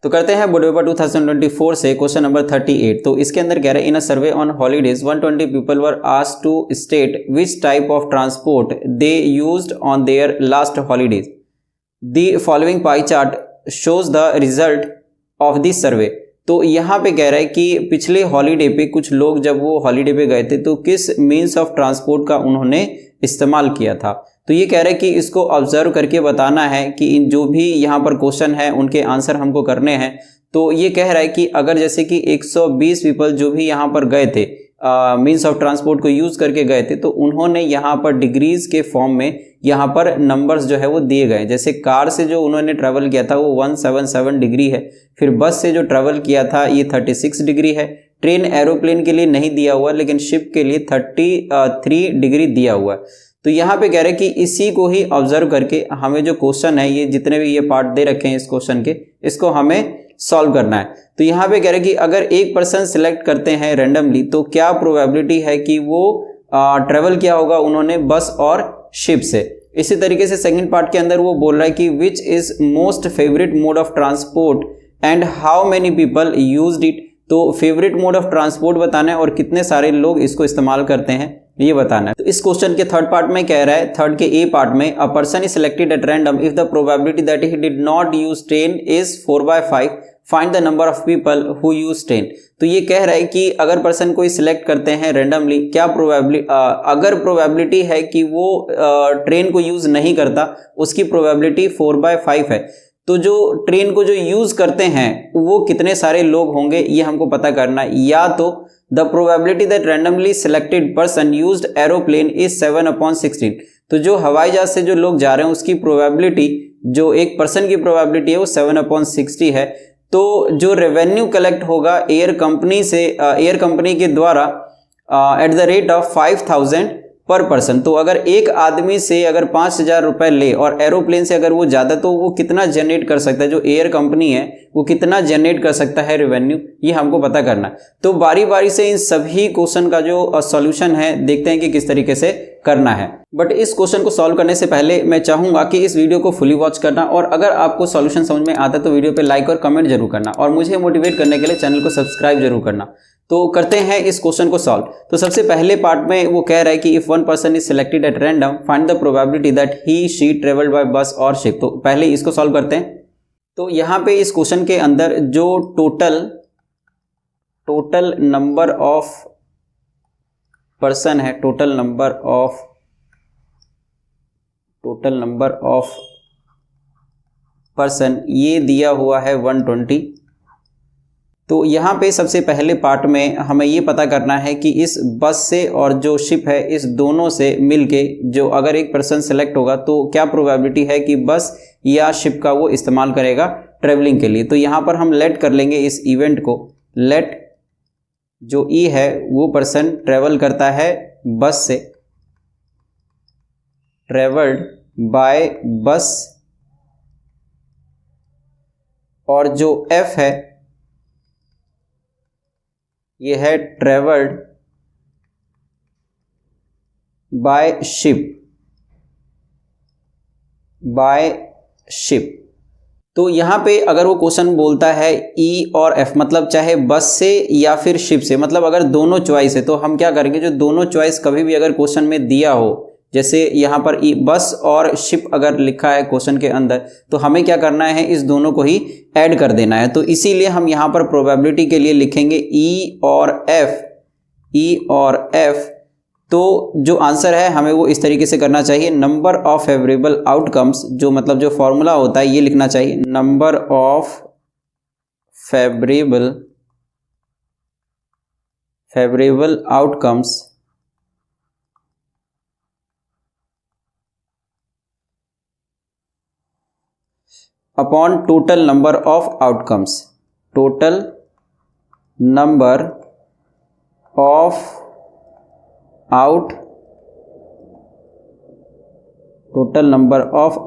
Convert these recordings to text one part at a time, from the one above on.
तो करते हैं बोर्ड पेपर 2024 से क्वेश्चन नंबर 38। तो इसके अंदर कह रहे हैं in a survey on holidays 120 people were asked to state which type of transport they used on their last holidays. The following pie chart shows the result of this survey. तो यहाँ पे कह रहा है कि पिछले हॉलीडे पे कुछ लोग जब वो हॉलीडे पे गए थे तो किस मीन्स ऑफ ट्रांसपोर्ट का उन्होंने इस्तेमाल किया था। तो ये कह रहा है कि इसको ऑब्जर्व करके बताना है कि इन जो भी यहाँ पर क्वेश्चन है उनके आंसर हमको करने हैं। तो ये कह रहा है कि अगर जैसे कि 120 पीपल जो भी यहाँ पर गए थे मीन्स ऑफ ट्रांसपोर्ट को यूज करके गए थे तो उन्होंने यहाँ पर डिग्रीज के फॉर्म में यहाँ पर नंबर्स जो है वो दिए गए। जैसे कार से जो उन्होंने ट्रैवल किया था वो 177 डिग्री है, फिर बस से जो ट्रैवल किया था ये 36 डिग्री है, ट्रेन एरोप्लेन के लिए नहीं दिया हुआ लेकिन शिप के लिए 33 डिग्री दिया हुआ है। तो यहाँ पे कह रहे हैं कि इसी को ही ऑब्जर्व करके हमें जो क्वेश्चन है ये जितने भी ये पार्ट दे रखे हैं इस क्वेश्चन के इसको हमें सॉल्व करना है। तो यहाँ पे कह रहे हैं कि अगर एक पर्सन सिलेक्ट करते हैं रैंडमली तो क्या प्रोबेबिलिटी है कि वो ट्रेवल किया होगा उन्होंने बस और शिप से। इसी तरीके से सेकंड पार्ट के अंदर वो बोल रहा है कि which is most favourite mode of transport and how many people used it. तो फेवरेट मोड ऑफ ट्रांसपोर्ट बताना है और कितने सारे लोग इसको इस्तेमाल करते हैं ये बताना है। तो इस क्वेश्चन के थर्ड पार्ट में कह रहा है, थर्ड के ए पार्ट में, a person is selected at random if the probability that he did not use train is 4/5 find the number of people who use train. तो ये कह रहा है कि अगर पर्सन कोई सिलेक्ट करते हैं रैंडमली, क्या अगर प्रोबेबिलिटी है कि वो ट्रेन को यूज नहीं करता उसकी प्रोबेबिलिटी 4/5 है। तो जो ट्रेन को जो यूज करते हैं वो कितने सारे लोग होंगे ये हमको पता करना है। या तो the probability that randomly selected person used aeroplane is 7/16। तो जो हवाई जहाज से जो लोग जा रहे हैं उसकी प्रोबेबिलिटी, जो एक पर्सन की प्रोबेबिलिटी है वो 7/60 है। तो जो रेवेन्यू कलेक्ट होगा एयर कंपनी से, एयर कंपनी के द्वारा एट द रेट ऑफ 5000 पर पर्सन। तो अगर एक आदमी से अगर 5000 रुपए ले और एरोप्लेन से अगर वो ज़्यादा तो वो कितना जनरेट कर सकता है, जो एयर कंपनी है वो कितना जनरेट कर सकता है रेवेन्यू, ये हमको पता करना है। तो बारी बारी से इन सभी क्वेश्चन का जो सॉल्यूशन है देखते हैं कि किस तरीके से करना है। बट इस क्वेश्चन को सॉल्व करने से पहले मैं चाहूंगा कि इस वीडियो को फुली वॉच करना और अगर आपको सॉल्यूशन समझ में आता है तो वीडियो पे लाइक और कमेंट जरूर करना और मुझे मोटिवेट करने के लिए चैनल को सब्सक्राइब जरूर करना। तो करते हैं इस क्वेश्चन को सॉल्व। तो सबसे पहले पार्ट में वो कह रहा है कि if one person is selected at random find the probability that he she travelled by बस और शिप। तो पहले इसको सॉल्व करते हैं। तो यहाँ पे इस क्वेश्चन के अंदर जो टोटल नंबर ऑफ पर्सन है, टोटल नंबर ऑफ पर्सन ये दिया हुआ है 120। तो यहाँ पे सबसे पहले पार्ट में हमें ये पता करना है कि इस बस से और जो शिप है इस दोनों से मिलके जो अगर एक पर्सन सेलेक्ट होगा तो क्या प्रोबेबिलिटी है कि बस या शिप का वो इस्तेमाल करेगा ट्रेवलिंग के लिए। तो यहाँ पर हम लेट कर लेंगे इस इवेंट को, लेट जो ई है वो पर्सन ट्रेवल करता है बस से, ट्रेवल्ड बाय बस, और जो एफ है ये है ट्रेवल्ड बाय शिप। तो यहाँ पे अगर वो क्वेश्चन बोलता है ई और एफ मतलब चाहे बस से या फिर शिप से, मतलब अगर दोनों चॉइस है तो हम क्या करेंगे, जो दोनों चॉइस कभी भी अगर क्वेश्चन में दिया हो, जैसे यहाँ पर ई बस और शिप अगर लिखा है क्वेश्चन के अंदर तो हमें क्या करना है, इस दोनों को ही ऐड कर देना है। तो इसीलिए हम यहाँ पर प्रोबेबिलिटी के लिए लिखेंगे ई और एफ। तो जो आंसर है हमें वो इस तरीके से करना चाहिए, नंबर ऑफ फेवरेबल आउटकम्स, जो मतलब जो फॉर्मूला होता है ये लिखना चाहिए, number of favourable outcomes upon total number of outcomes, total number of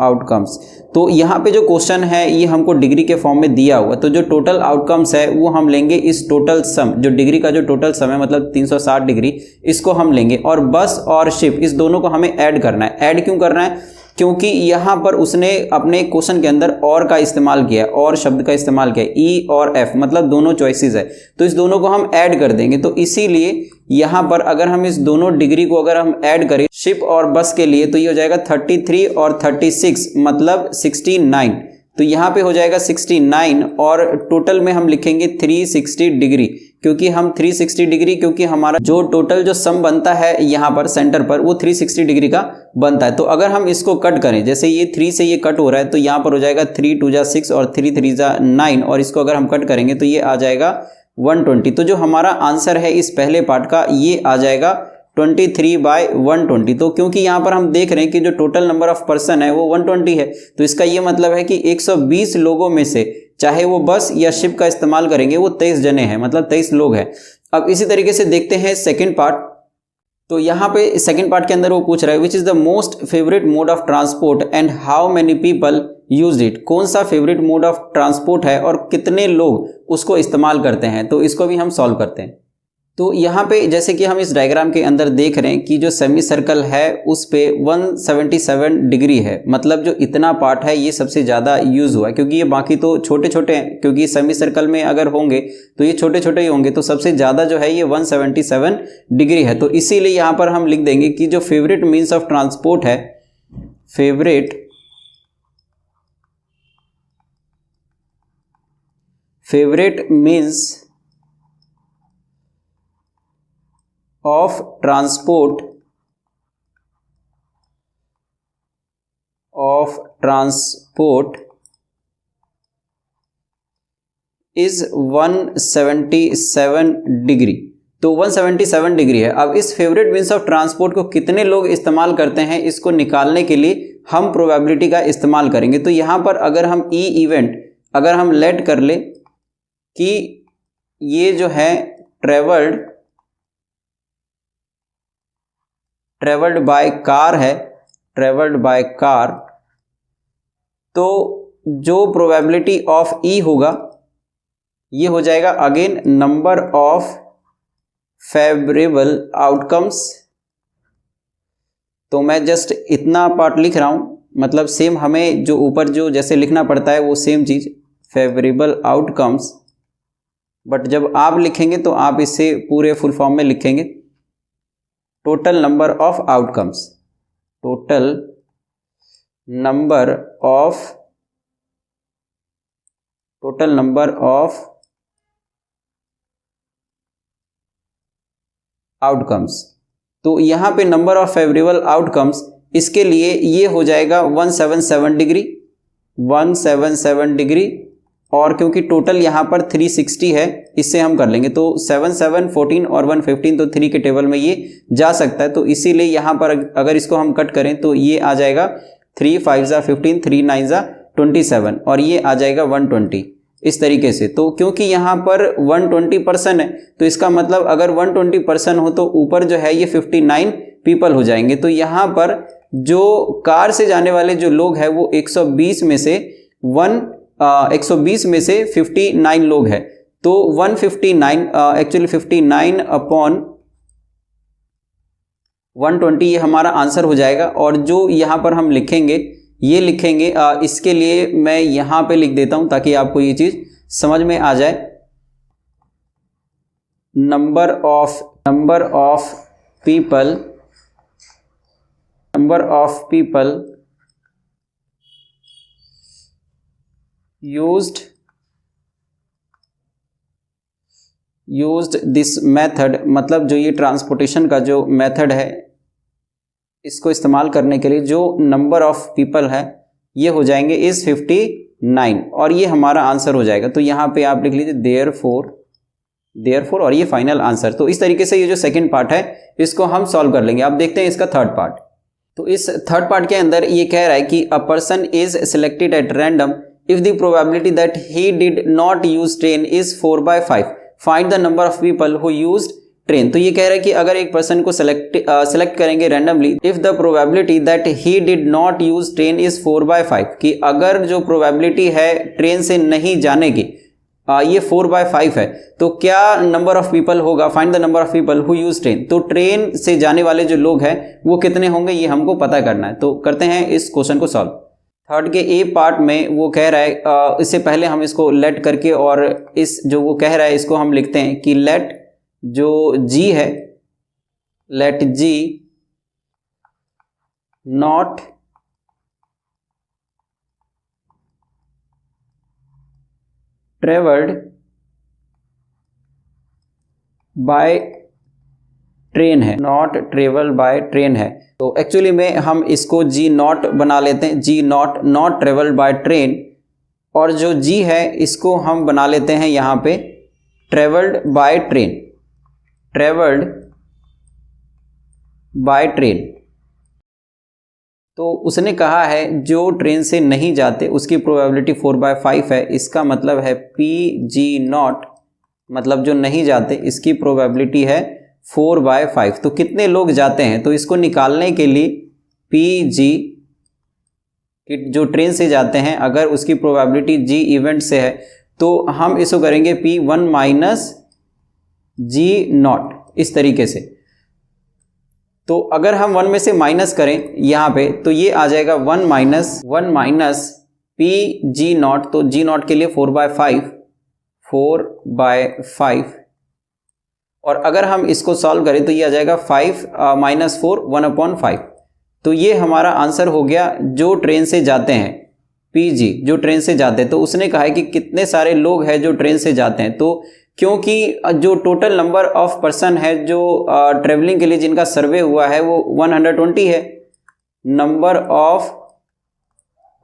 outcomes. तो यहाँ पे जो क्वेश्चन है ये हमको डिग्री के फॉर्म में दिया हुआ, तो जो टोटल आउटकम्स है वो हम लेंगे इस टोटल सम, जो डिग्री का जो टोटल सम है मतलब 360 डिग्री, इसको हम लेंगे और बस और शिप इस दोनों को हमें ऐड करना है। ऐड क्यों करना है, क्योंकि यहाँ पर उसने अपने क्वेश्चन के अंदर और का इस्तेमाल किया, और शब्द का इस्तेमाल किया, ई और एफ, मतलब दोनों चॉइसेस है, तो इस दोनों को हम ऐड कर देंगे। तो इसीलिए यहाँ पर अगर हम इस दोनों डिग्री को अगर हम ऐड करें शिप और बस के लिए, तो ये हो जाएगा 33 और 36 मतलब 69। तो यहाँ पे हो जाएगा 69 और टोटल में हम लिखेंगे 360 डिग्री, क्योंकि हम 360 डिग्री, क्योंकि हमारा जो टोटल जो सम बनता है यहाँ पर सेंटर पर वो 360 डिग्री का बनता है। तो अगर हम इसको कट करें, जैसे ये 3 से ये कट हो रहा है, तो यहाँ पर हो जाएगा 3 2 जा 6 और 3 3 जा 9, और इसको अगर हम कट करेंगे तो ये आ जाएगा 120। तो जो हमारा आंसर है इस पहले पार्ट का ये आ जाएगा 23/120। तो क्योंकि यहाँ पर हम देख रहे हैं कि जो टोटल नंबर ऑफ पर्सन है वो 120 है, तो इसका ये मतलब है कि 120 लोगों में से चाहे वो बस या शिप का इस्तेमाल करेंगे वो 23 जने हैं, मतलब 23 लोग हैं। अब इसी तरीके से देखते हैं सेकंड पार्ट। तो यहाँ पे सेकंड पार्ट के अंदर वो पूछ रहा है which is the most favourite mode of transport and how many people used it. कौन सा फेवरेट मोड ऑफ ट्रांसपोर्ट है और कितने लोग उसको इस्तेमाल करते हैं। तो इसको भी हम सॉल्व करते हैं। तो यहाँ पे जैसे कि हम इस डायग्राम के अंदर देख रहे हैं कि जो सेमी सर्कल है उस पे 177 डिग्री है, मतलब जो इतना पार्ट है ये सबसे ज़्यादा यूज़ हुआ है, क्योंकि ये बाकी तो छोटे छोटे हैं, क्योंकि सेमी सर्कल में अगर होंगे तो ये छोटे छोटे ही होंगे, तो सबसे ज़्यादा जो है ये 177 डिग्री है। तो इसीलिए यहाँ पर हम लिख देंगे कि जो फेवरेट मीन्स ऑफ ट्रांसपोर्ट है, favourite means of transport is 177 degree. तो 177 डिग्री है। अब इस फेवरेट मीन्स ऑफ ट्रांसपोर्ट को कितने लोग इस्तेमाल करते हैं इसको निकालने के लिए हम प्रोबेबिलिटी का इस्तेमाल करेंगे। तो यहाँ पर अगर हम ई इवेंट अगर हम लेट कर ले कि ये जो है ट्रेवल्ड बाय कार है, ट्रेवल्ड बाय कार, तो जो प्रोबेबिलिटी ऑफ ई होगा ये हो जाएगा again number of favourable outcomes. तो मैं जस्ट इतना पार्ट लिख रहा हूं, मतलब सेम हमें जो ऊपर जो जैसे लिखना पड़ता है वो सेम चीज फेवरेबल आउटकम्स, बट जब आप लिखेंगे तो आप इसे पूरे फुल फॉर्म में लिखेंगे total number of outcomes, total number of outcomes. तो यहां पे नंबर ऑफ फेवरेबल आउटकम्स, इसके लिए ये हो जाएगा 177 डिग्री, 177 डिग्री, और क्योंकि टोटल यहाँ पर 360 है इससे हम कर लेंगे, तो 7 7 14 और 115, तो 3 के टेबल में ये जा सकता है। तो इसीलिए यहाँ पर अगर इसको हम कट करें तो ये आ जाएगा 3 5 जा 15, 3 9 जा 27, और ये आ जाएगा 120 इस तरीके से। तो क्योंकि यहाँ पर 120 पर्सन है, तो इसका मतलब अगर 120 पर्सन हो तो ऊपर जो है ये 59 पीपल हो जाएंगे। तो यहाँ पर जो कार से जाने वाले जो लोग हैं वो 120 में से 59 लोग हैं। तो 159 एक्चुअली 59 अपॉन 120 ये हमारा आंसर हो जाएगा। और जो यहाँ पर हम लिखेंगे ये लिखेंगे इसके लिए मैं यहाँ पे लिख देता हूँ ताकि आपको ये चीज समझ में आ जाए। Number of people used this method, मतलब जो ये ट्रांसपोर्टेशन का जो मेथड है इसको इस्तेमाल करने के लिए जो नंबर ऑफ पीपल है ये हो जाएंगे इज 59, और ये हमारा आंसर हो जाएगा। तो यहाँ पे आप लिख लीजिए देयरफॉर, और ये फाइनल आंसर। तो इस तरीके से ये जो सेकंड पार्ट है इसको हम सॉल्व कर लेंगे। अब देखते हैं इसका थर्ड पार्ट। तो इस थर्ड पार्ट के अंदर ये कह रहा है कि a person is selected at random if the probability that he did not use train is 4/5, find the number of people who used train। तो ये कह रहा है कि अगर एक पर्सन को सेलेक्ट करेंगे randomly, if the probability that he did not use train is 4/5, कि अगर जो प्रोबेबिलिटी है ट्रेन से नहीं जाने की ये 4/5 है, तो क्या नंबर ऑफ पीपल होगा, find the number of people who use train. तो ट्रेन से जाने वाले जो लोग हैं वो कितने होंगे ये हमको पता करना है। तो करते हैं इस क्वेश्चन को सॉल्व। थर्ड के ए पार्ट में वो कह रहा है, इससे पहले हम इसको लेट करके और इस जो वो कह रहा है इसको हम लिखते हैं कि लेट जो जी है, लेट जी नॉट ट्रेवल्ड बाय ट्रेन है, नॉट ट्रेवल बाय ट्रेन है। तो एक्चुअली में हम इसको जी नॉट बना लेते हैं, G not not travelled by train, और जो जी है इसको हम बना लेते हैं यहाँ पे travelled by train, travelled by train. तो उसने कहा है जो ट्रेन से नहीं जाते उसकी प्रोबेबिलिटी 4/5 है। इसका मतलब है पी जी नॉट, मतलब जो नहीं जाते इसकी प्रोबेबिलिटी है 4/5। तो कितने लोग जाते हैं, तो इसको निकालने के लिए पी जी जो ट्रेन से जाते हैं अगर उसकी प्रोबेबिलिटी जी इवेंट से है तो हम इसको करेंगे P1 माइनस जी नॉट, इस तरीके से। तो अगर हम 1 में से माइनस करें यहाँ पे तो ये आ जाएगा 1 माइनस पी जी नॉट, तो जी नॉट के लिए 4/5, और अगर हम इसको सॉल्व करें तो ये आ जाएगा 5 माइनस 4 1/5। तो ये हमारा आंसर हो गया जो ट्रेन से जाते हैं, पी जी जो ट्रेन से जाते हैं। तो उसने कहा है कि कितने सारे लोग हैं जो ट्रेन से जाते हैं, तो क्योंकि जो टोटल नंबर ऑफ पर्सन है जो ट्रेवलिंग के लिए जिनका सर्वे हुआ है वो 120 है, नंबर ऑफ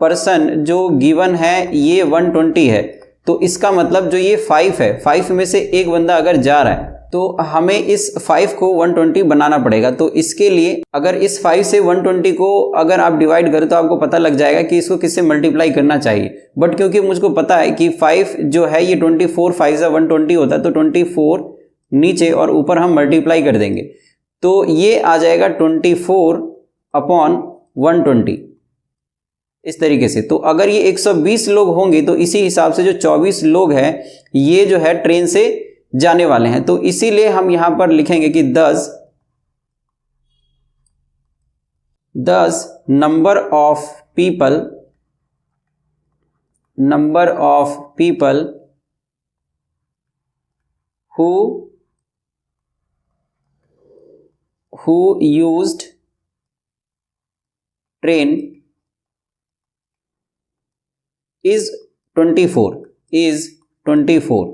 पर्सन जो गिवन है ये 120 है। तो इसका मतलब जो ये 5 है, 5 में से एक बंदा अगर जा रहा है तो हमें इस 5 को 120 बनाना पड़ेगा। तो इसके लिए अगर इस 5 से 120 को अगर आप डिवाइड करें तो आपको पता लग जाएगा कि इसको किससे मल्टीप्लाई करना चाहिए। बट क्योंकि मुझको पता है कि 5 जो है ये 24 5 से 120 होता है, तो 24 नीचे और ऊपर हम मल्टीप्लाई कर देंगे, तो ये आ जाएगा 24/120 इस तरीके से। तो अगर ये 120 लोग होंगे तो इसी हिसाब से जो 24 लोग हैं ये जो है ट्रेन से जाने वाले हैं। तो इसीलिए हम यहां पर लिखेंगे कि 10 number of people who used train is 24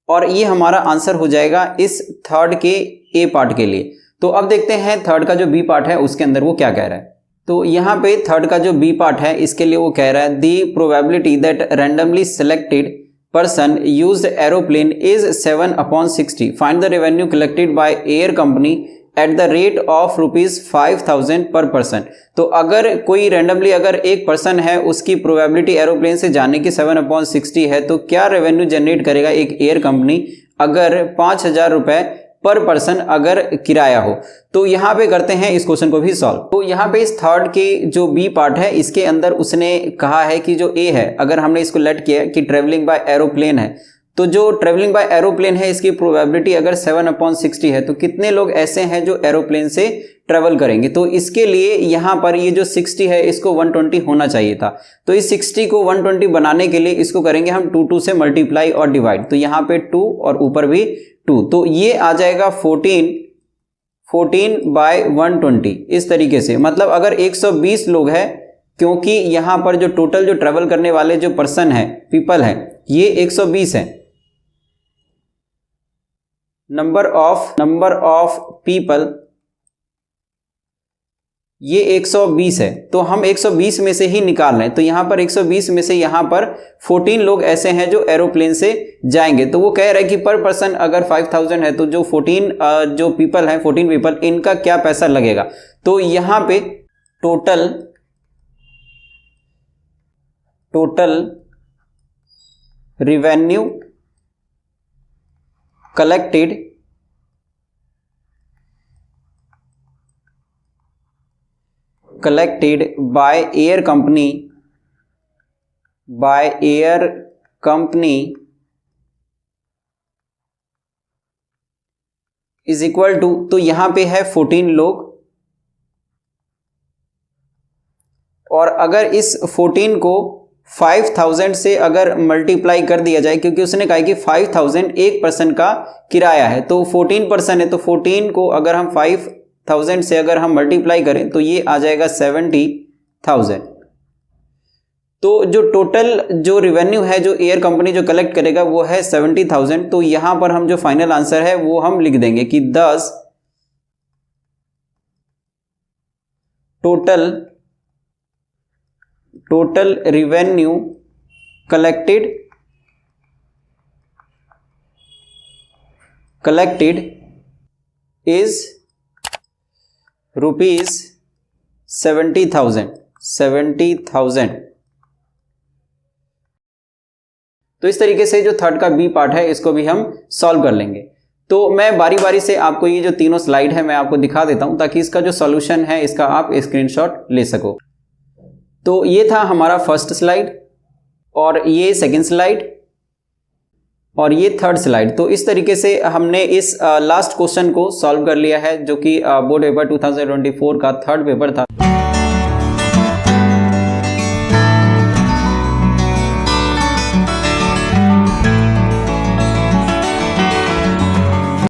और ये हमारा आंसर हो जाएगा इस थर्ड के ए पार्ट के लिए। तो अब देखते हैं थर्ड का जो बी पार्ट है उसके अंदर वो क्या कह रहा है। तो यहाँ पे थर्ड का जो बी पार्ट है इसके लिए वो कह रहा है the probability that randomly selected person used aeroplane is 7/60. Find the revenue collected by air company at the rate of ₹5,000 per person. तो अगर कोई रैंडमली अगर एक पर्सन है उसकी प्रोबेबिलिटी एरोप्लेन से जाने की 7/60 है तो क्या रेवेन्यू जनरेट करेगा एक एयर कंपनी अगर 5,000 रुपए पर पर्सन अगर किराया हो। तो यहाँ पे करते हैं इस क्वेश्चन को भी सॉल्व। तो यहाँ पे इस थर्ड के जो बी पार्ट है इसके अंदर उसने कहा है कि जो ए है अगर हमने इसको लेट किया कि ट्रेवलिंग बाय एरोप्लेन है, तो जो ट्रेवलिंग बाय एरोप्लेन है इसकी प्रोबेबिलिटी अगर 7/60 है तो कितने लोग ऐसे हैं जो एरोप्लेन से ट्रेवल करेंगे। तो इसके लिए यहाँ पर ये जो 60 है इसको 120 होना चाहिए था। तो इस 60 को 120 बनाने के लिए इसको करेंगे हम 2 से मल्टीप्लाई और डिवाइड। तो यहाँ पे 2 और ऊपर भी 2, तो ये आ जाएगा 14/120 इस तरीके से। मतलब अगर 120 लोग हैं, क्योंकि यहाँ पर जो टोटल जो ट्रेवल करने वाले जो पर्सन है पीपल है ये 120 है, नंबर ऑफ पीपल ये 120 है, तो हम 120 में से ही निकाल रहे हैं। तो यहाँ पर 120 में से यहाँ पर 14 लोग ऐसे हैं जो एरोप्लेन से जाएंगे। तो वो कह रहे हैं कि पर पर्सन अगर 5,000 है तो जो 14 जो पीपल हैं 14 पीपल इनका क्या पैसा लगेगा। तो यहाँ पे total revenue collected by air company is equal to, तो यहां पे है 14 लोग, और अगर इस 14 को 5000 से अगर मल्टीप्लाई कर दिया जाए, क्योंकि उसने कहा कि 5000 एक पर्सन का किराया है, तो 14 पर्सन है, तो 14 को अगर हम 5000 से अगर हम मल्टीप्लाई करें तो ये आ जाएगा 70,000। तो जो टोटल जो रेवेन्यू है जो एयर कंपनी जो कलेक्ट करेगा वो है 70,000। तो यहां पर हम जो फाइनल आंसर है वो हम लिख देंगे कि 10 total revenue collected is rupees 70,000। तो इस तरीके से जो थर्ड का बी पार्ट है इसको भी हम सॉल्व कर लेंगे। तो मैं बारी बारी से आपको ये जो तीनों स्लाइड है मैं आपको दिखा देता हूं ताकि इसका जो सॉल्यूशन है इसका आप स्क्रीनशॉट ले सको। तो ये था हमारा फर्स्ट स्लाइड, और ये सेकंड स्लाइड, और ये थर्ड स्लाइड। तो इस तरीके से हमने इस लास्ट क्वेश्चन को सॉल्व कर लिया है जो कि बोर्ड पेपर 2024 का थर्ड पेपर था।